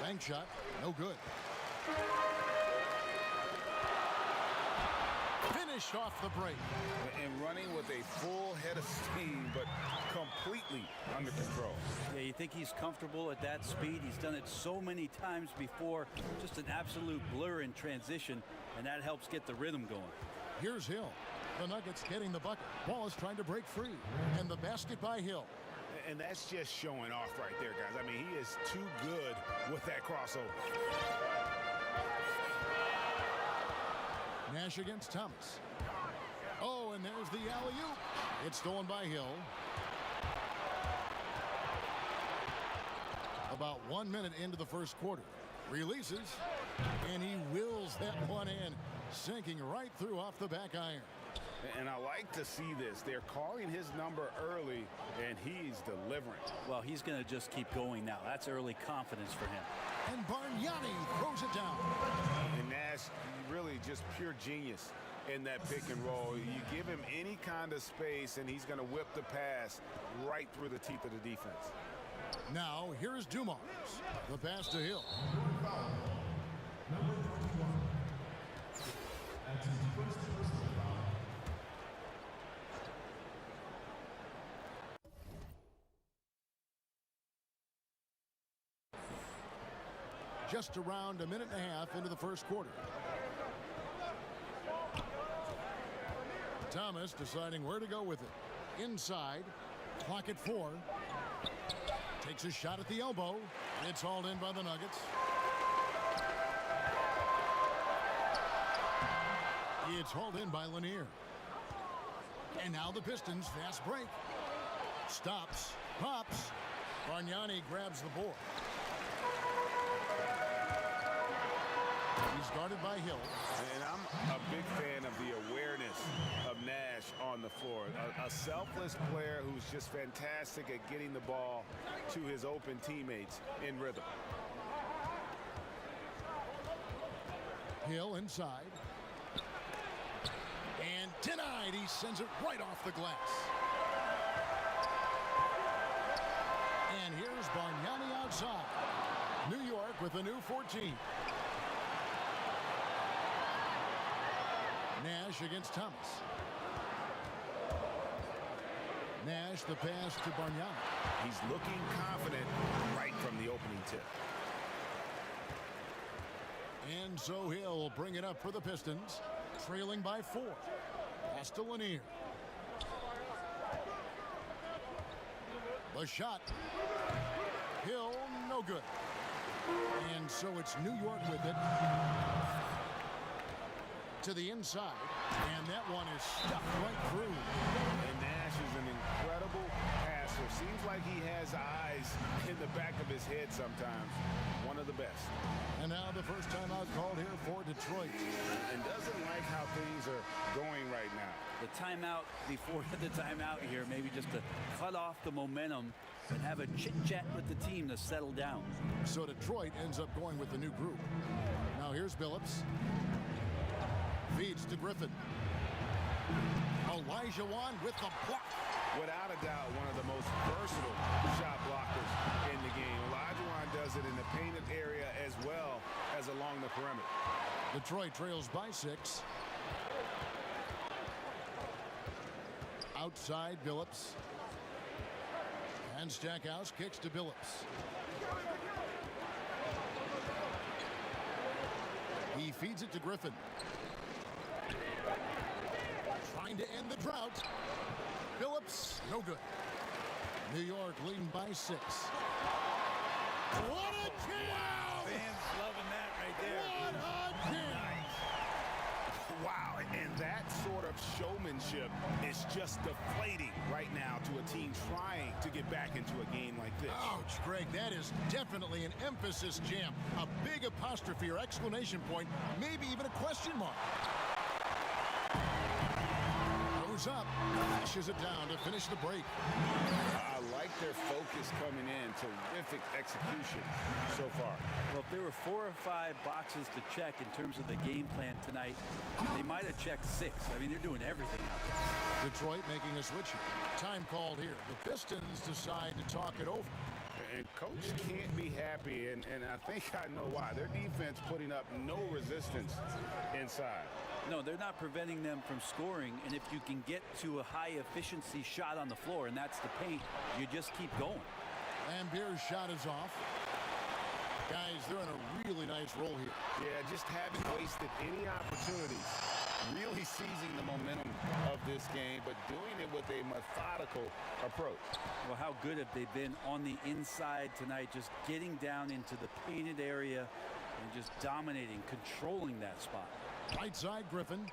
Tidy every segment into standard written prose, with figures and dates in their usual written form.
Bank shot, no good. Finished off the break. And running with a full head of steam, but completely under control. Yeah, you think he's comfortable at that speed. He's done it so many times before. Just an absolute blur in transition, and that helps get the rhythm going. Here's Hill. The Nuggets getting the bucket. Ball is trying to break free. And the basket by Hill. And that's just showing off right there, guys. I mean, he is too good with that crossover. Nash against Thomas. Oh, and there's the alley-oop. It's stolen by Hill. About 1 minute into the first quarter. Releases. And he wills that one in. Sinking right through off the back iron. And I like to see this. They're calling his number early, and he's delivering. Well, he's going to just keep going now. That's early confidence for him. And Bargnani throws it down. And Nash, really just pure genius in that pick and roll. You give him any kind of space, and he's going to whip the pass right through the teeth of the defense. Now, here's Dumars. The pass to Hill. That's his first personal foul. Just around a minute and a half into the first quarter. Thomas deciding where to go with it. Inside. Clock at 4. Takes a shot at the elbow. It's hauled in by the Nuggets. It's hauled in by Lanier. And now the Pistons fast break. Stops. Pops. Bargnani grabs the board. He's guarded by Hill. And I'm a big fan of the awareness of Nash on the floor. A selfless player who's just fantastic at getting the ball to his open teammates in rhythm. Hill inside. And denied. He sends it right off the glass. And here's Bargnani outside. New York with a new 14. Nash against Thomas. Nash the pass to Bargnani. He's looking confident right from the opening tip. And so Hill bring it up for the Pistons. Trailing by 4. Pass to Lanier. The shot. Hill, no good. And so it's New York with it. To the inside. And that one is stuffed right through. And Nash is an incredible passer. Seems like he has eyes in the back of his head sometimes. One of the best. And now the first timeout called here for Detroit. And doesn't like how things are going right now. The timeout before the timeout here, maybe just to cut off the momentum and have a chit-chat with the team to settle down. So Detroit ends up going with the new group. Now here's Billups. Feeds to Griffin. Elijah Wan with the block. Without a doubt, one of the most versatile shot blockers in the game. Elijah Wan does it in the painted area as well as along the perimeter. Detroit trails by 6. Outside Billups. And Stackhouse kicks to Billups. He feeds it to Griffin. Trying to end the drought. Billups, no good. New York leading by 6. What a jam! Fans loving that right there. What a jam! Wow, and that sort of showmanship is just deflating right now to a team trying to get back into a game like this. Ouch, Greg, that is definitely an emphasis jam. A big apostrophe or exclamation point, maybe even a question mark. Goes up, lashes it down to finish the break. I like their focus coming in. Terrific execution so far. Well, if there were 4 or 5 boxes to check in terms of the game plan tonight, they might have checked 6. I mean, they're doing everything out there. Detroit making a switch. Time called here. The Pistons decide to talk it over. And coach can't be happy, and I think I know why. Their defense putting up no resistance inside. No, they're not preventing them from scoring, and if you can get to a high-efficiency shot on the floor, and that's the paint, you just keep going. Lambier's shot is off. Guys, they're in a really nice roll here. Yeah, just haven't wasted any opportunities. Really seizing the momentum of this game, but doing it with a methodical approach. Well, how good have they been on the inside tonight, just getting down into the painted area and just dominating, controlling that spot. Right side, Griffin.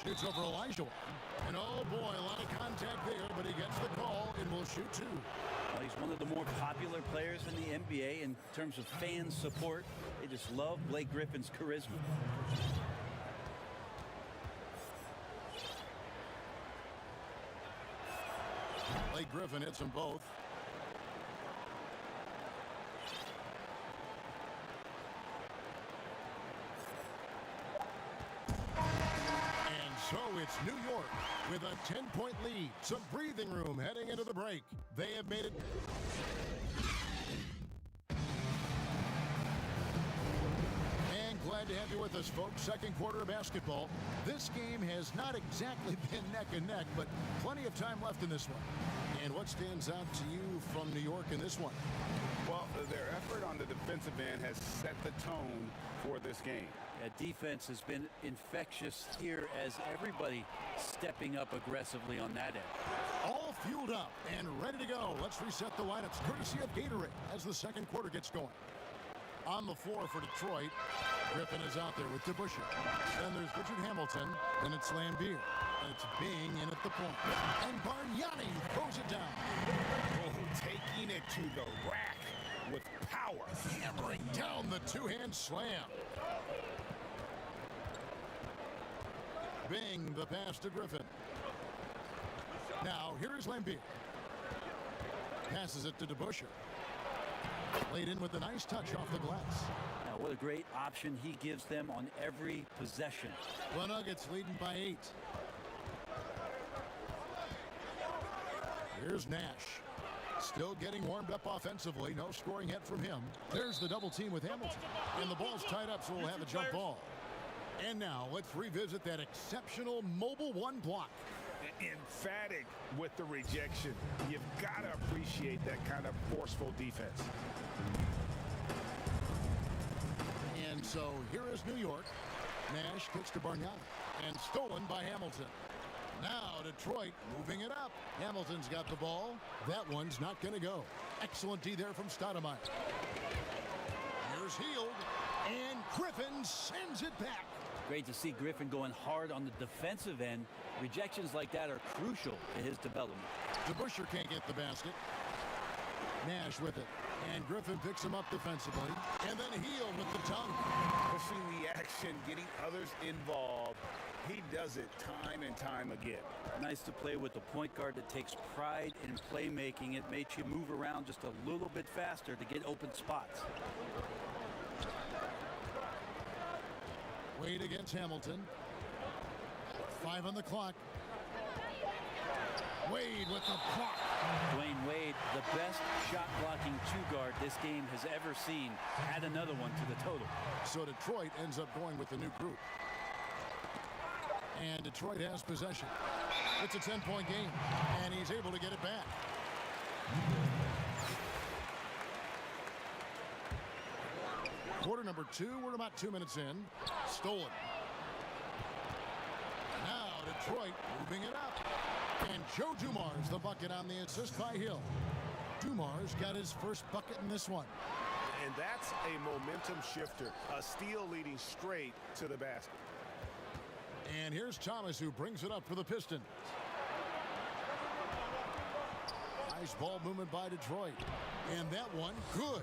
Shoots over Elijah. And oh boy, a lot of contact there, but he gets the call and will shoot two. Well, he's one of the more popular players in the NBA in terms of fan support. They just love Blake Griffin's charisma. Blake Griffin hits them both. And so it's New York with a 10-point lead. Some breathing room heading into the break. They have made it. And glad to have you with us, folks. Second quarter of basketball. This game has not exactly been neck and neck, but plenty of time left in this one. And what stands out to you from New York in this one? Well, their effort on the defensive end has set the tone for this game. Defense has been infectious here as everybody stepping up aggressively on that end. All fueled up and ready to go. Let's reset the lineups courtesy of Gatorade as the second quarter gets going. On the floor for Detroit, Griffin is out there with DeBusschere. Then there's Richard Hamilton, and it's Lambier. And it's Bing in at the point. And Bargnani throws it down. Oh, taking it to the rack with power. Hammering down the two-hand slam. Bing the pass to Griffin. Now, here is Lambier. Passes it to DeBusschere. Laid in with a nice touch off the glass. Now, what a great option he gives them on every possession. The Nuggets leading by 8. Here's Nash. Still getting warmed up offensively. No scoring yet from him. There's the double team with Hamilton. And the ball's tied up, so we'll have a jump ball. And now let's revisit that exceptional mobile one block. Emphatic with the rejection. You've got to appreciate that kind of forceful defense. And so here is New York. Nash kicks to Bargnani. And stolen by Hamilton. Now Detroit moving it up. Hamilton's got the ball. That one's not going to go. Excellent D there from Stoudemire. Here's Hield. And Griffin sends it back. Great to see Griffin going hard on the defensive end. Rejections like that are crucial to his development. DeBusschere can't get the basket. Nash with it. And Griffin picks him up defensively. And then Hield with the tongue. Pushing the action, getting others involved. He does it time and time again. Nice to play with a point guard that takes pride in playmaking. It makes you move around just a little bit faster to get open spots. Wade against Hamilton. 5 on the clock. Wade with the block. Dwayne Wade, the best shot-blocking two-guard this game has ever seen. Add another one to the total. So Detroit ends up going with the new group. And Detroit has possession. It's a 10-point game, and he's able to get it back. Quarter number 2, we're about 2 minutes in. Stolen. Now Detroit moving it up. And Joe Dumars the bucket on the assist by Hill. Dumars got his first bucket in this one. And that's a momentum shifter. A steal leading straight to the basket. And here's Thomas who brings it up for the Pistons. Nice ball movement by Detroit. And that one, good.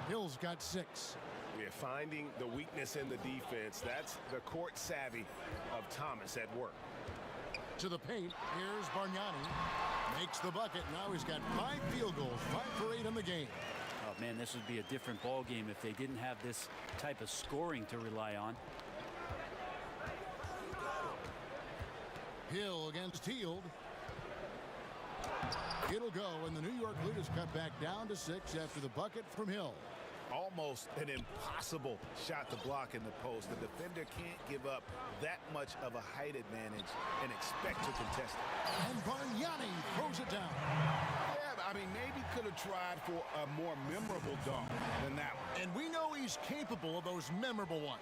Hill's got 6. We're finding the weakness in the defense. That's the court savvy of Thomas at work. To the paint, here's Bargnani. Makes the bucket. Now he's got 5 field goals, 5 for 8 in the game. Oh, man, this would be a different ball game if they didn't have this type of scoring to rely on. Hill against Hield. It'll go, and the New York lead is cut back down to 6 after the bucket from Hill. Almost an impossible shot to block in the post. The defender can't give up that much of a height advantage and expect to contest it. And Bargnani throws it down. Yeah, I mean, maybe could have tried for a more memorable dunk than that one. And we know he's capable of those memorable ones.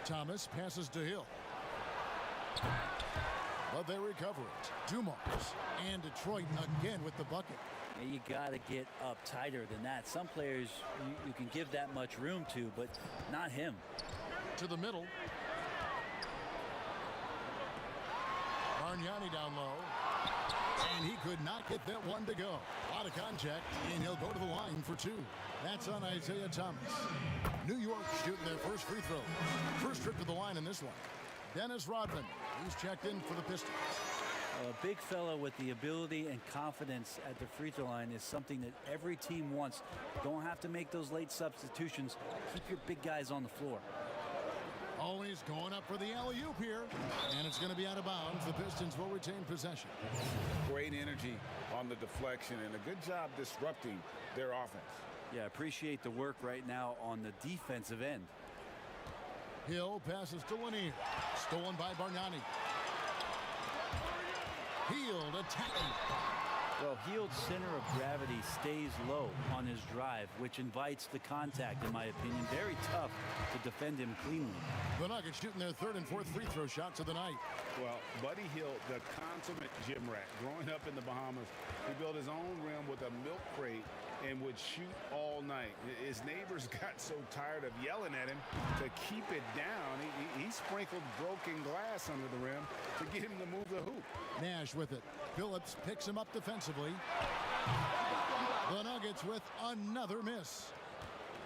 Thomas passes to Hill. But they recover it. Dumars. And Detroit again with the bucket. You got to get up tighter than that. Some players you can give that much room to, but not him. To the middle. Bargnani down low. And he could not get that one to go. A lot of contact, and he'll go to the line for 2. That's on Isaiah Thomas. New York shooting their first free throw. First trip to the line in this one. Dennis Rodman. He's checked in for the Pistons. A big fella with the ability and confidence at the free throw line is something that every team wants. Don't have to make those late substitutions. Keep your big guys on the floor. Always going up for the alley-oop here. And it's going to be out of bounds. The Pistons will retain possession. Great energy on the deflection and a good job disrupting their offense. Yeah, appreciate the work right now on the defensive end. Hill passes to Lanier. Stolen by Bargnani. Hield attacking. Well, Hield's center of gravity stays low on his drive, which invites the contact, in my opinion. Very tough to defend him cleanly. The Nuggets shooting their 3rd and 4th free throw shots of the night. Well, Buddy Hield, the consummate gym rat. Growing up in the Bahamas, he built his own rim with a milk crate and would shoot all night. His neighbors got so tired of yelling at him to keep it down. He sprinkled broken glass under the rim to get him to move the hoop. Nash with it. Phillips picks him up defensively. The Nuggets with another miss.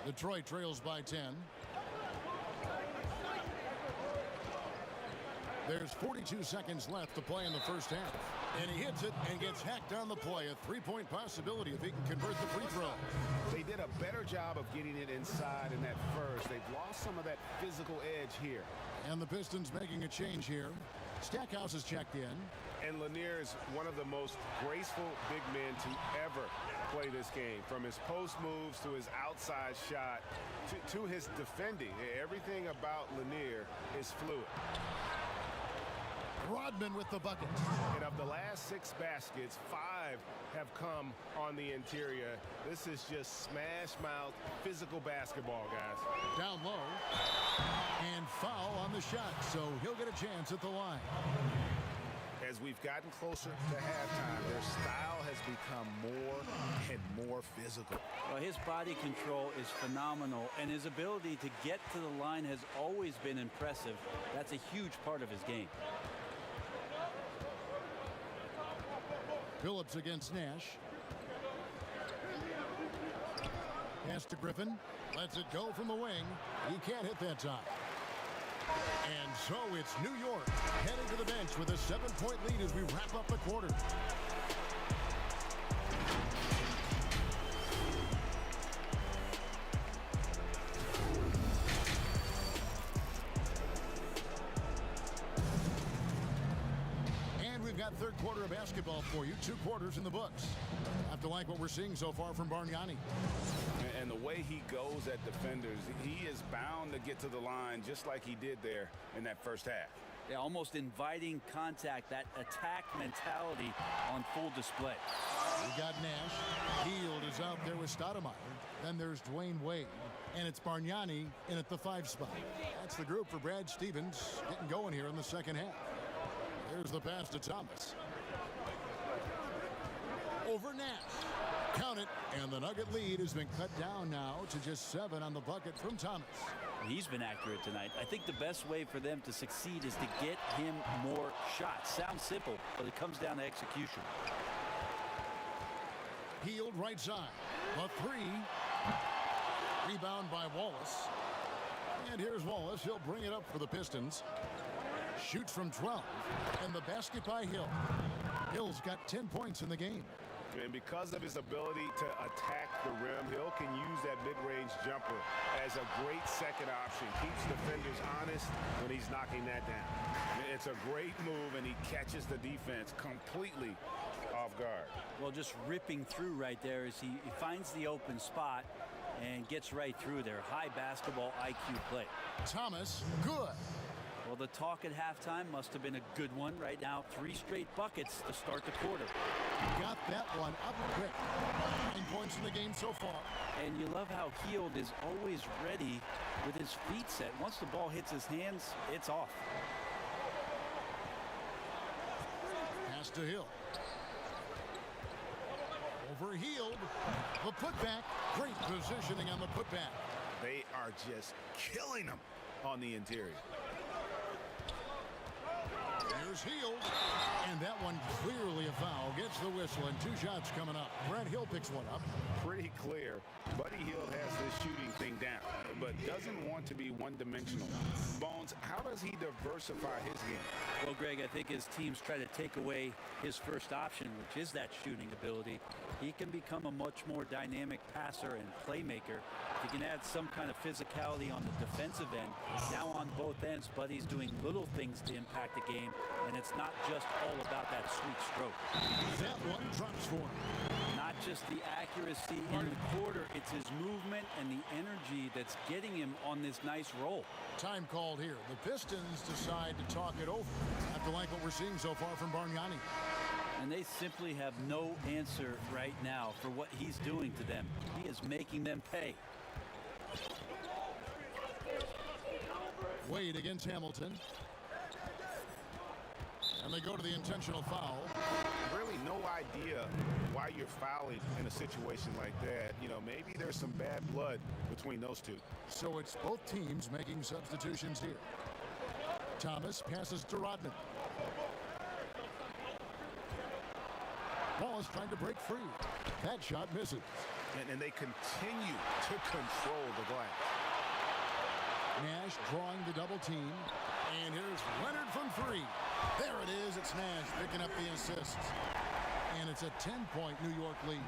Detroit trails by 10. There's 42 seconds left to play in the first half. And he hits it and gets hacked on the play. A 3-point possibility if he can convert the free throw. They did a better job of getting it inside in that first. They've lost some of that physical edge here. And the Pistons making a change here. Stackhouse is checked in. And Lanier is one of the most graceful big men to ever play this game. From his post moves to his outside shot to his defending. Everything about Lanier is fluid. Rodman with the bucket. And of the last 6 baskets, 5 have come on the interior. This is just smash mouth physical basketball, guys. Down low. And foul on the shot, so he'll get a chance at the line. As we've gotten closer to halftime, their style has become more and more physical. Well, his body control is phenomenal, and his ability to get to the line has always been impressive. That's a huge part of his game. Phillips against Nash. Pass to Griffin. Lets it go from the wing. He can't hit that time. And so it's New York heading to the bench with a 7-point lead as we wrap up the quarter. And we've got third quarter of basketball for you. 2 quarters in the books. Have to like what we're seeing so far from Bargnani. And the way he goes at defenders, he is bound to get to the line just like he did there in that first half. Yeah, almost inviting contact, that attack mentality on full display. We got Nash. Hield is out there with Stoudemire. Then there's Dwayne Wade. And it's Bargnani in at the 5 spot. That's the group for Brad Stevens getting going here in the second half. There's the pass to Thomas. Over Nash. Count it, and the Nugget lead has been cut down now to just 7 on the bucket from Thomas. He's been accurate tonight. I think the best way for them to succeed is to get him more shots. Sounds simple, but it comes down to execution. Hield right side. A 3. Rebound by Wallace. And here's Wallace. He'll bring it up for the Pistons. Shoots from 12. And the basket by Hill. Hill's got 10 points in the game. And because of his ability to attack the rim, Hill can use that mid-range jumper as a great second option. Keeps defenders honest when he's knocking that down. It's a great move, and he catches the defense completely off guard. Well, just ripping through right there as he finds the open spot and gets right through there. High basketball IQ play. Thomas, good. Well, the talk at halftime must have been a good one. Right now, 3 straight buckets to start the quarter. Got that one up quick. 9 points in the game so far. And you love how Hield is always ready with his feet set. Once the ball hits his hands, it's off. Pass to Hill. Over Hield. The putback. Great positioning on the putback. They are just killing him on the interior. Here's Hield. And that one clearly a foul. Gets the whistle, and 2 shots coming up. Brad Hill picks one up. Pretty clear. Buddy Hield has this shooting thing down, but doesn't want to be one-dimensional. Bones, how does he diversify his game? Well, Greg, I think as teams try to take away his first option, which is that shooting ability, he can become a much more dynamic passer and playmaker. He can add some kind of physicality on the defensive end. Now on both ends, Buddy's doing little things to impact the game, and it's not just all about that sweet stroke. That one drops for him. Not just the accuracy in the quarter, it's his movement and the energy that's getting him on this nice roll. Time called here. The Pistons decide to talk it over. Have to like what we're seeing so far from Bargnani. And they simply have no answer right now for what he's doing to them. He is making them pay. Wade against Hamilton. And they go to the intentional foul. Really no idea why you're fouling in a situation like that. You know, maybe there's some bad blood between those two. So it's both teams making substitutions here. Thomas passes to Rodman. Wallace trying to break free. That shot misses. And they continue to control the glass. Nash drawing the double team. And here's Leonard from 3. There it is. It's Nash picking up the assists. And it's a 10-point New York lead.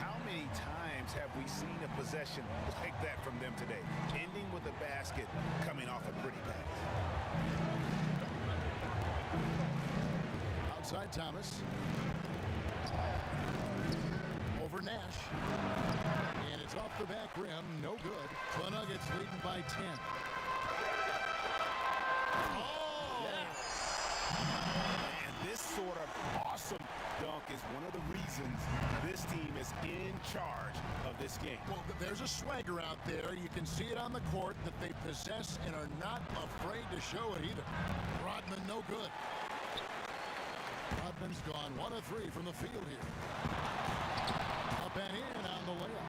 How many times have we seen a possession like that from them today? Ending with a basket, coming off a pretty pass. Outside Thomas. Over Nash. And it's off the back rim. No good. The Nuggets leading by 10. Oh! And this sort of awesome dunk is one of the reasons this team is in charge of this game. Well, there's a swagger out there. You can see it on the court that they possess and are not afraid to show it either. Rodman, no good. Rodman's gone 1 of 3 from the field here. Up and in on the layup.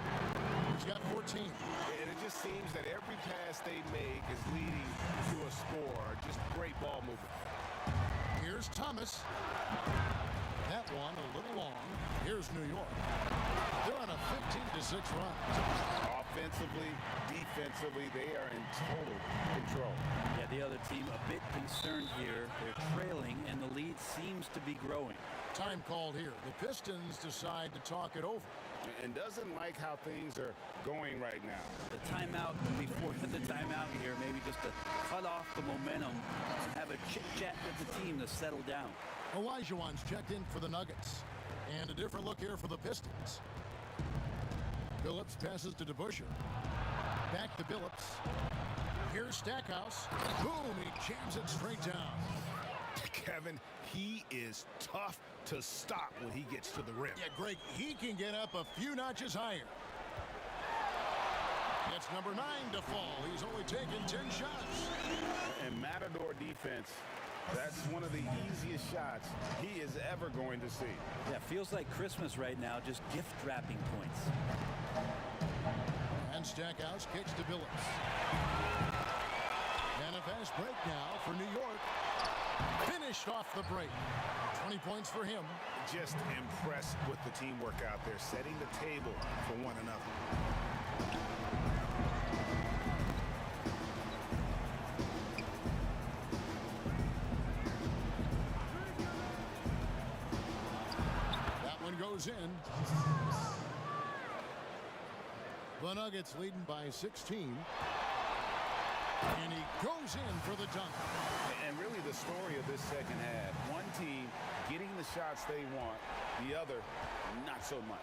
He's got 14. And it just seems that every pass they make is leading to a score. Just great ball movement. Here's Thomas. That one a little long. Here's New York. They're on a 15-6 run. Offensively, defensively, they are in total control. Yeah, the other team a bit concerned here. They're trailing, and the lead seems to be growing. Time called here. The Pistons decide to talk it over. And doesn't like how things are going right now. The timeout before the timeout here, maybe just to cut off the momentum and have a chit-chat with the team to settle down. Olajuwon's checked in for the Nuggets. And a different look here for the Pistons. Billups passes to DeBusschere. Back to Billups. Here's Stackhouse. Boom, he jams it straight down. Kevin, he is tough to stop when he gets to the rim. Yeah, Greg, he can get up a few notches higher. That's number 9 to fall. He's only taken 10 shots. And Matador defense, that's one of the easiest shots he is ever going to see. Yeah, feels like Christmas right now, just gift wrapping points. And Stackhouse kicks to Billups. And a fast break now for New York. Finished off the break. 20 points for him. Just impressed with the teamwork out there, setting the table for one another. That one goes goes in. The Nuggets leading by 16. And he goes in for the dunk. And really the story of this second half, one team getting the shots they want, the other not so much.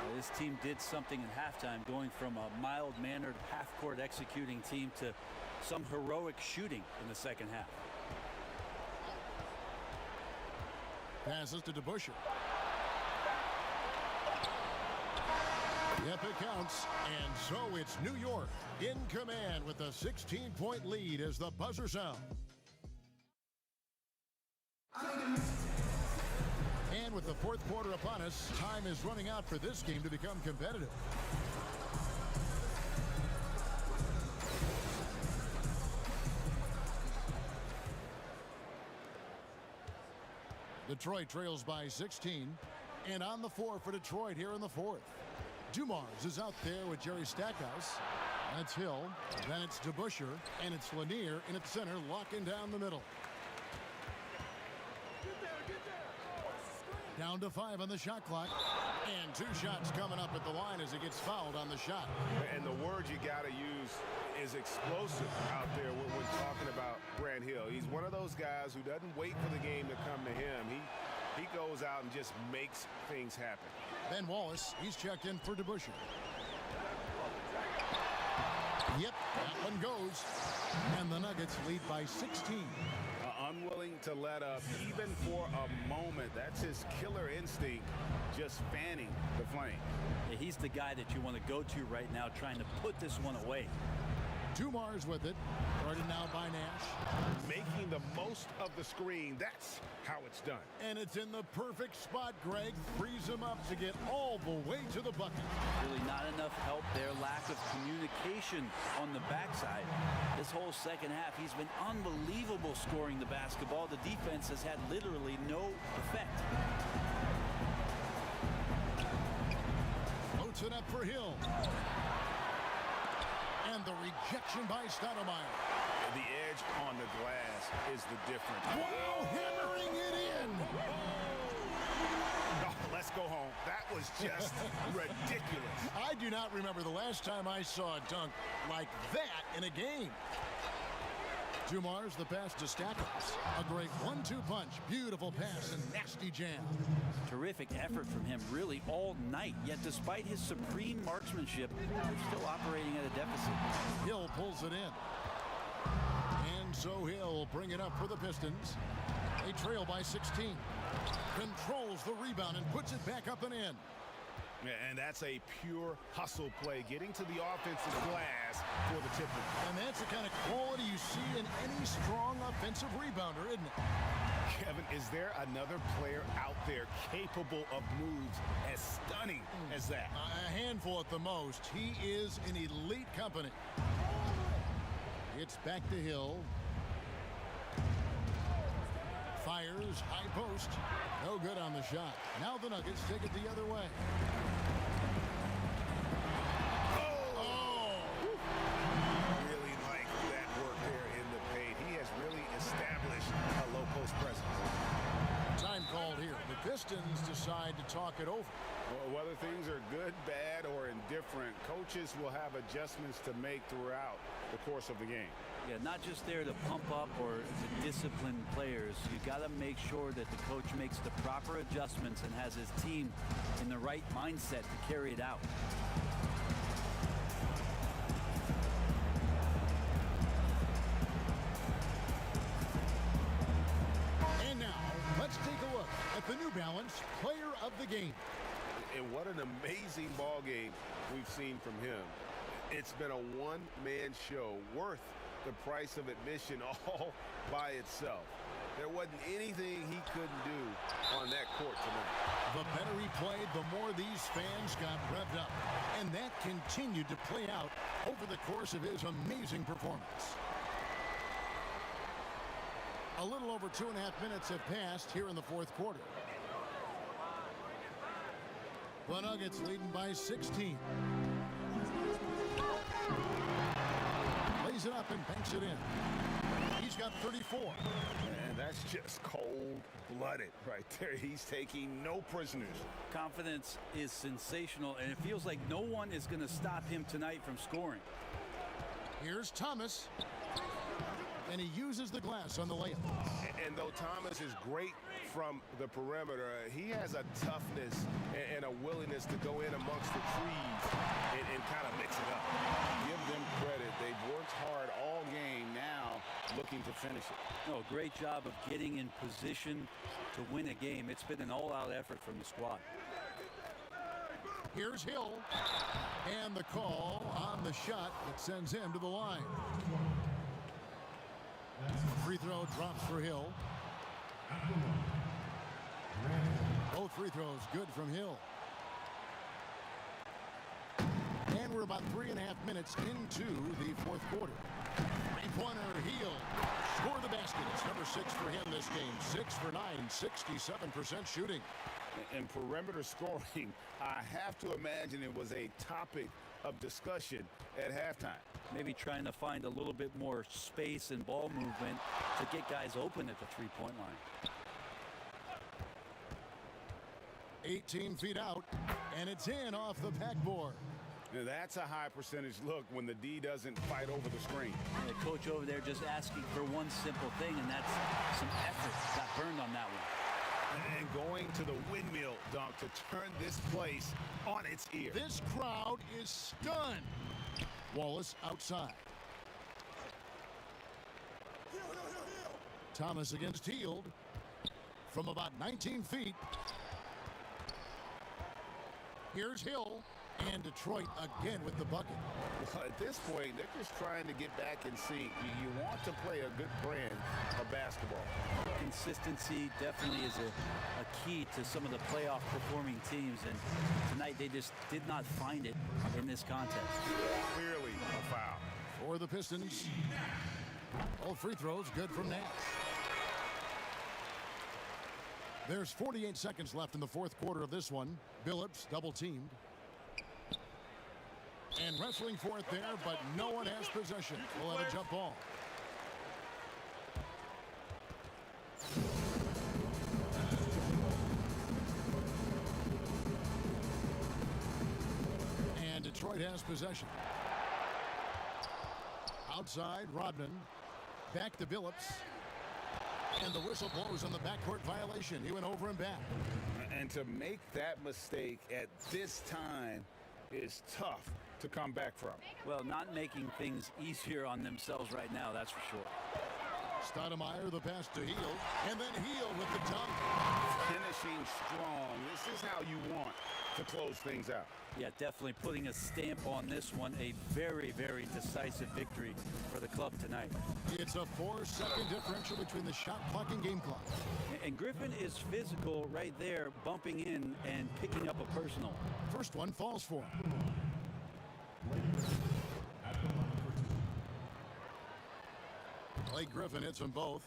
Well, this team did something in halftime, going from a mild-mannered half-court executing team to some heroic shooting in the second half. Passes to DeBusschere. Yep, it counts. And so it's New York in command with a 16-point lead as the buzzer sounds. And with the fourth quarter upon us, time is running out for this game to become competitive. Detroit trails by 16. And on the floor for Detroit here in the fourth. Dumars is out there with Jerry Stackhouse. That's Hill. Then it's DeBusschere. And it's Lanier in at center, locking down the middle. Down to 5 on the shot clock. And 2 shots coming up at the line as he gets fouled on the shot. And the word you got to use is explosive out there when talking about Grant Hill. He's one of those guys who doesn't wait for the game to come to him. He goes out and just makes things happen. Ben Wallace, he's checked in for DeBusschere. Yep, that one goes. And the Nuggets lead by 16. Unwilling to let up even for a moment. That's his killer instinct, just fanning the flame. Yeah, he's the guy that you want to go to right now, trying to put this one away. Dumars with it. Guarded now by Nash. Making the most of the screen. That's how it's done. And it's in the perfect spot, Greg. Frees him up to get all the way to the bucket. Really not enough help there. Lack of communication on the backside. This whole second half, he's been unbelievable scoring the basketball. The defense has had literally no effect. Floats it up for Hill. And the rejection by Stoudemire. The edge on the glass is the difference. Wow, hammering it in. Oh, let's go home. That was just ridiculous. I do not remember the last time I saw a dunk like that in a game. Dumars, the pass to Stackhouse. A great 1-2 punch. Beautiful pass and nasty jam. Terrific effort from him really all night. Yet despite his supreme marksmanship, they're still operating at a deficit. Hill pulls it in. And so Hill will bring it up for the Pistons. They trail by 16. Controls the rebound and puts it back up and in. And that's a pure hustle play, getting to the offensive glass for the tip-in. And that's the kind of quality you see in any strong offensive rebounder, isn't it? Kevin, is there another player out there capable of moves as stunning as that? A handful at the most. He is in elite company. It's back to Hill. Fires, high post. No good on the shot. Now the Nuggets take it the other way. Oh! Really like that work there in the paint. He has really established a low post presence. Time called here. The Pistons decide to talk it over. Well, whether things are good, bad, or indifferent, coaches will have adjustments to make throughout the course of the game. Yeah, not just there to pump up or to discipline players. You got to make sure that the coach makes the proper adjustments and has his team in the right mindset to carry it out. And now, let's take a look at the New Balance Player of the Game. And what an amazing ball game we've seen from him. It's been a one-man show worth the price of admission all by itself. There wasn't anything he couldn't do on that court tonight. The better he played, the more these fans got revved up. And that continued to play out over the course of his amazing performance. A little over 2.5 minutes have passed here in the fourth quarter. The Nuggets leading by 16. Lays it up and banks it in. He's He's got 34. And that's just cold-blooded right there. He's taking no prisoners. Confidence is sensational, and it feels like no one is going to stop him tonight from scoring. Here's Thomas. And he uses the glass on the layup. And though Thomas is great from the perimeter, he has a toughness and a willingness to go in amongst the trees and kind of mix it up. Give them credit. They've worked hard all game, now looking to finish it. Oh, great job of getting in position to win a game. It's been an all-out effort from the squad. Here's Hill. And the call on the shot that sends him to the line. Free throw drops for Hill. Both free throws good from Hill. And we're about 3.5 minutes into the fourth quarter. Three-pointer, Hill. Score the basket. It's number 6 for him this game. 6 for 9, 67% shooting. And perimeter scoring, I have to imagine it was a topic of discussion at halftime. Maybe trying to find a little bit more space and ball movement to get guys open at the three-point line. 18 feet out, and it's in off the backboard. Now that's a high percentage look when the D doesn't fight over the screen. And the coach over there just asking for one simple thing, and that's some effort. Got burned on that one. And going to the windmill dunk to turn this place on its ear. This crowd is stunned. Wallace outside. Thomas against Hield from about 19 feet. Here's Hill, and Detroit again with the bucket. Well, at this point, they're just trying to get back in sync. You want to play a good brand of basketball. Consistency definitely is a key to some of the playoff performing teams, and tonight they just did not find it in this contest. Clearly a foul. For the Pistons, all free throws good from Nash. There's 48 seconds left in the fourth quarter of this one. Billups double teamed. And wrestling for it there, but no one has possession. We'll have a jump ball. And Detroit has possession. Outside, Rodman. Back to Billups. And the whistle blows on the backcourt violation. He went over and back. And to make that mistake at this time is tough to come back from. Well, not making things easier on themselves right now, that's for sure. Stoudemire, the pass to Hield, and then Hield with the dunk. Finishing strong. This is how you want to close things out. Yeah, definitely putting a stamp on this one. A very, very decisive victory for the club tonight. It's a 4-second differential between the shot clock and game clock. And Griffin is physical right there, bumping in and picking up a personal. First one falls for him. Blake Griffin hits them both.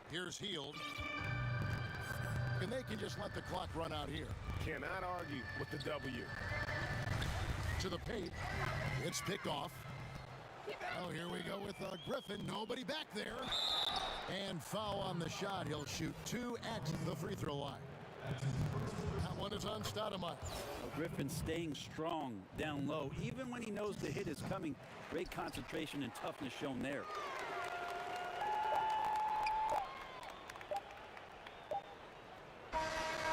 Here's Hield. And they can just let the clock run out here. Cannot argue with the W. To the paint. It's picked off. Oh, here we go with Griffin. Nobody back there. And foul on the shot. He'll shoot 2 at the free throw line. That one is on Stoudemire. Griffin staying strong down low, even when he knows the hit is coming. Great concentration and toughness shown there.